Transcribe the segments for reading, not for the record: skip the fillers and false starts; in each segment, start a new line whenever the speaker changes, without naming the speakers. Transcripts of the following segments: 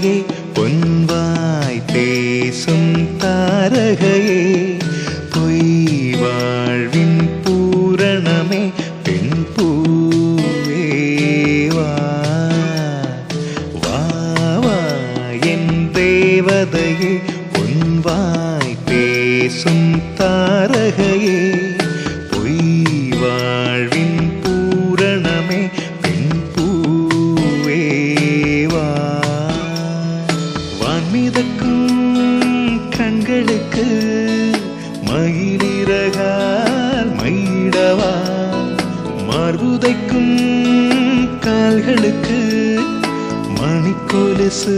தேவதையே பொன்வாய் பேசும் தாரகையே பொய் வாழ்வின் பூரணமே பெண் பூவே வா வா வா என் தேவதையே பொன்வாய் பேசும் தாரகையே பொய் வாழ்வின் பூரணமே பெண் பூவே வா வான்மிதக்கும் கண்களுக்கு மயிலிறகால் மயிடவா மார்புதைக்கும் கால்களுக்கு மணிக்கொலுசு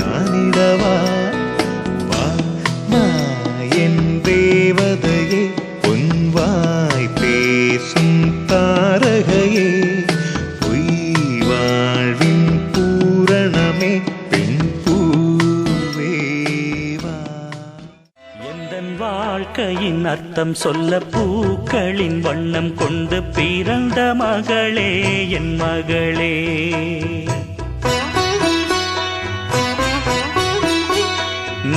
தானிடவா வா வா என் தேவதையே பொன்வாய் பேசும் தாரகையே பொய் வாழ்வின் பூரணமே பெண் பூவே வா.
எந்தன் வாழ்க்கையின் அர்த்தம் சொல்ல பூக்களின் வண்ணம் கொண்டு பிறந்த மகளே என் மகளே.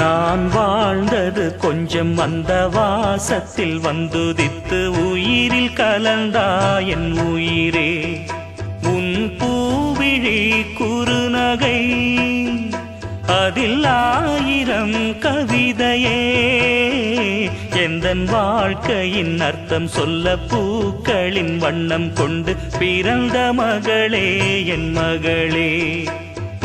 நான் வாழ்ந்தது கொஞ்சம் அந்த வாசத்தில் வந்துதித்து உயிரில் கலந்தா என் உயிரே. உன் பூவிழி குறுநகை அதில் 1000 கவிதையே. எந்தன் வாழ்க்கையின் அர்த்தம் சொல்ல பூக்களின் வண்ணம் கொண்டு பிறந்த மகளே என் மகளே.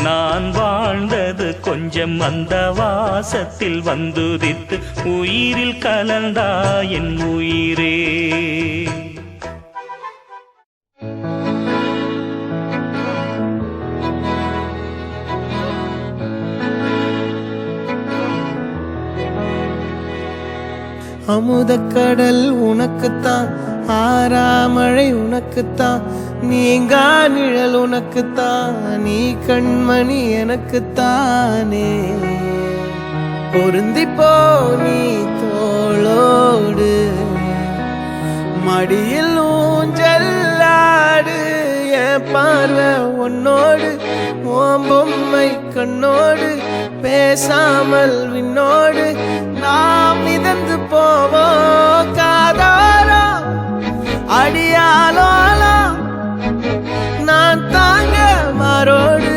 நான் வாழ்ந்தது கொஞ்சம் அந்த வாசத்தில் வந்துதித்து உயிரில் கலந்தா என் உயிரே.
அமுதக்கடல் உனக்குத்தான், ஆறாமழை உனக்குத்தான், நீங்கா நிழல் உனக்குத்தான், நீ கண்மணி எனக்குத்தானே. பொருந்திப்போ நீ தோளோடு மடியில் ஊஞ்சல்லாடு. என் பார்வை உன்னோடு ஓம் பொம்மை கண்ணோடு பேசாமல் விண்ணோடு நாம் மிதந்து போவோம் காதாரோ அடியாலோலோ. நான் தாங்க மாறோடு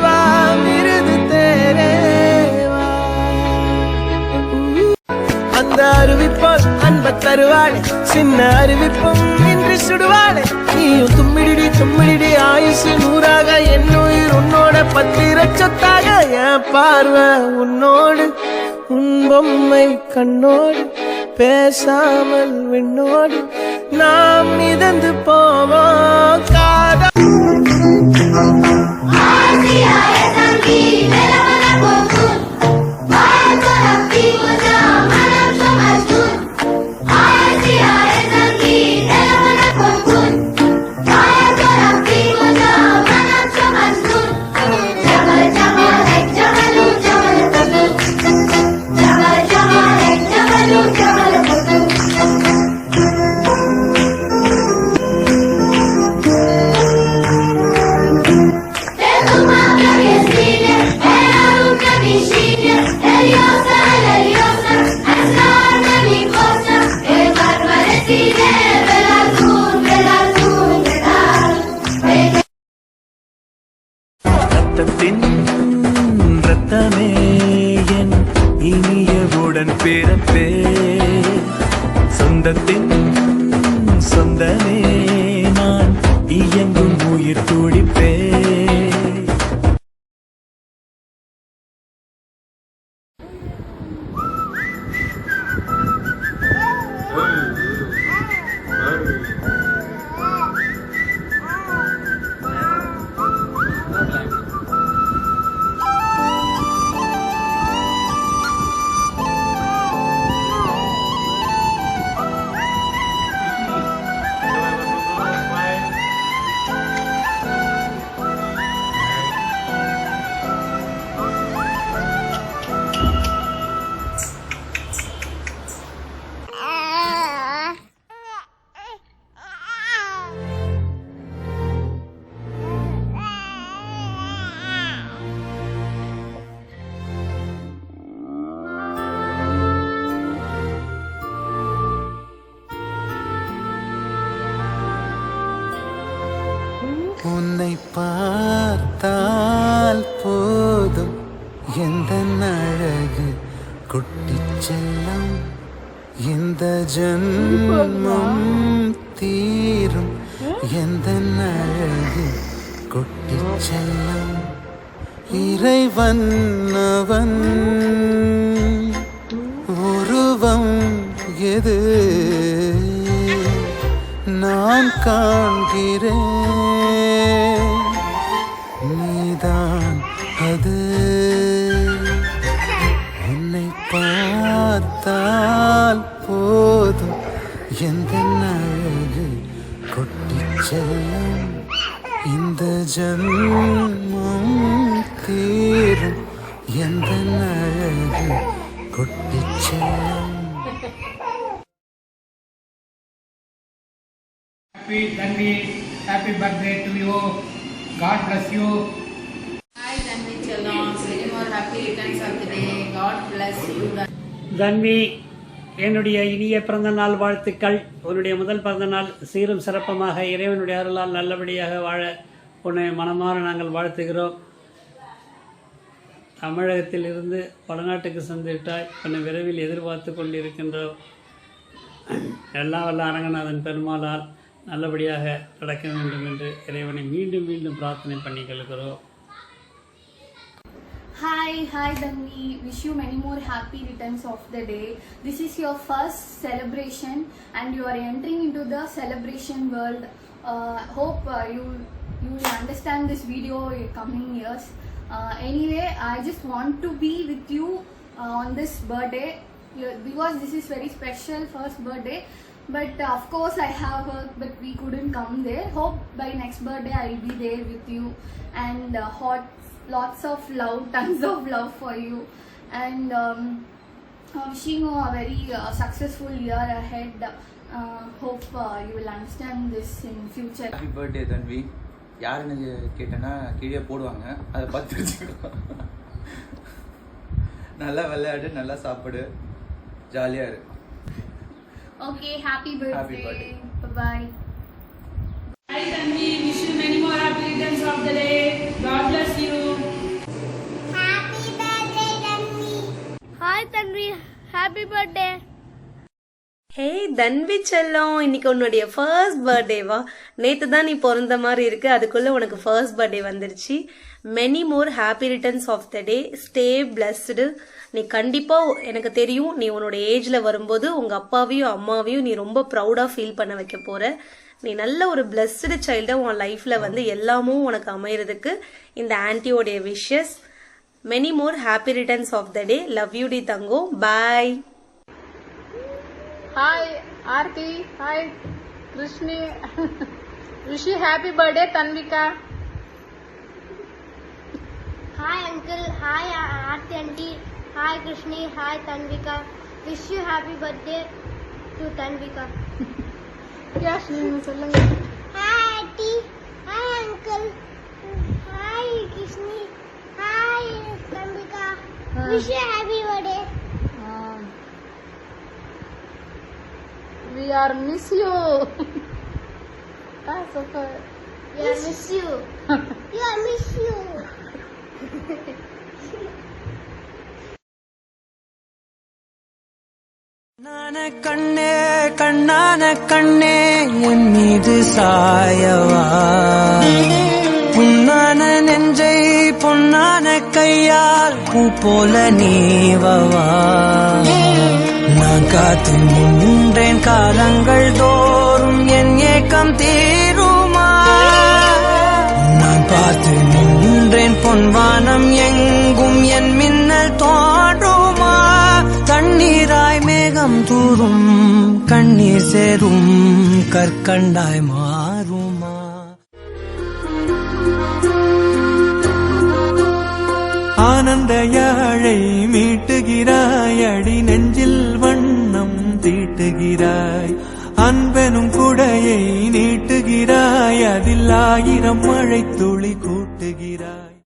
வா மிருது தேரேவா. அந்த அருவிப்போல் அன்ப தருவாளே, சின்ன அருவிப்பும் இன்றி சுடுவாளே. நீயும் தும்மிடி தும்மிடி ஆயுசு 100ஆக என் உயிர் உன்னோட 10 லட்சத்தாக. என் பார்வை உன்னோடு உன் பொம்மை கண்ணோடு பேசாமல் விண்ணோடு நாம் மிதந்து போவோம் காதா.
ரத்தமே என் இனியவுடன் பிறப்பே, சொந்தத்தின் சொந்தமே நான் இயங்கும் உயிர் துடிப்பே.
உன்னை பார்த்தால் போதும் எந்த அழகு குட்டிச் செல்லம் இந்த ஜன்மம் தீரும் எந்த அழகு குட்டிச் செல்லம் இறைவன் அவன் உருவம் எது நான் காண்கிறேன் நீதான் அது உன்னை பார்த்தால் போதும் எந்த அழகு கொட்டிச் செல்லும் இந்த ஜன்மம் தீரும் எந்த அழகு கொட்டிச் செல்லும்.
Happy Tanvi, happy birthday to you. God bless you.
Hi Tanvi Chalon, many more happy returns of the day. God bless you.
தன்வி, என்னுடைய இனிய பிறந்த நாள் வாழ்த்துக்கள். உன்னுடைய முதல் பிறந்த நாள் சீரும் சிறப்பமாக இறைவனுடைய அருளால் நல்லபடியாக வாழ உன்னை மனமாற நாங்கள் வாழ்த்துகிறோம். தமிழகத்தில் இருந்து வடநாட்டுக்கு சென்றுவிட்டாய். உன்னை விரைவில் எதிர்பார்த்து கொண்டிருக்கின்றோம். எல்லாம் வல்ல அரங்கநாதன் பெருமாளால் நல்லபடியாக நடக்க வேண்டும் என்று இறைவனை மீண்டும் மீண்டும் பிரார்த்தனை பண்ணி கொள்கிறோம்.
Hi Tanvi, wish you many more happy returns of the day. This is your first celebration and you are entering into the celebration world. Hope you will understand this video in coming years. Anyway, I just want to be with you on this birthday because this is very special first birthday. But of course I have work, but we couldn't come there. Hope by next birthday I will be there with you and lots of love, tons of love for you, and wishing you a very successful year ahead. Hope you will understand this in future.
Happy birthday Tanvi. யாருன்னு கேட்டேன்னா கீழே போடுவாங்க, அதை பார்த்து வச்சுக்கோ. நல்லா விளையாடு, நல்லா சாப்பிடு, ஜாலியாக இரு.
Okay, happy birthday.
Happy birthday.
Bye-bye.
Hi Tanvi, wish you many more happy returns of the day. God bless you.
Happy birthday, Tanvi. Hi, Tanvi. Happy birthday.
ஹே தன்வி செல்லம், இன்னைக்கு உன்னுடைய ஃபர்ஸ்ட் பர்த்டேவா? நேற்று தான் நீ பிறந்த மாதிரி இருக்கு, அதுக்குள்ளே உனக்கு ஃபர்ஸ்ட் பர்த்டே வந்துருச்சு. Many more happy returns of the day. Stay blessed. நீ கண்டிப்பாக, எனக்கு தெரியும், நீ உன்னோட ஏஜில் வரும்போது உங்கள் அப்பாவையும் அம்மாவையும் நீ ரொம்ப ப்ரௌடாக ஃபீல் பண்ண வைக்க போகிற. நீ நல்ல ஒரு பிளஸ்டு சைல்டாக உன் லைஃப்பில் வந்து எல்லாமும் உனக்கு அமைகிறதுக்கு இந்த ஆன்ட்டியோடைய wishes. Many more happy returns of the day. Love you டி தங்கோ. Bye.
Hi Aarti, hi Krishni. Wish you happy birthday Tanvika.
Hi, Uncle. Hi, Aarti Aunty. Hi, Krishni. Hi, Tanvika. Wish you happy birthday to Tanvika.
Yes, சொல்லுங்க.
Hi, Aunty. Hi, Uncle. Hi, Krishni. Hi, Tanvika. Wish you happy birthday.
We are miss you. That's okay.
Yeah, miss you. Yeah, miss you.
கண்ணே கண்ணான கண்ணே என் மீது சாயவா, புண்ணான நெஞ்சை பொன்னான கையால் பூ போல நீவவா. நான் காத்து நின்றேன் காலங்கள் தோறும் என் ஏக்கம் தீருமா. நான் பார்த்து நின்றேன் பொன்வானம் எங்கும் என் மின்னல் தோன்றுமா. தண்ணீராய் மேகம் தூரும் கண்ணீர் சேரும் கற்கண்டாய் மாறுமா. ஆனந்த யாழை மீட்டுகிறாய், அடி நெஞ்சில் வண்ணம் தீட்டுகிறாய். அன்பெனும் குடையை நீட்டுகிறாய், அதில் 1000 மழை துளி கூட்டுகிறாய்.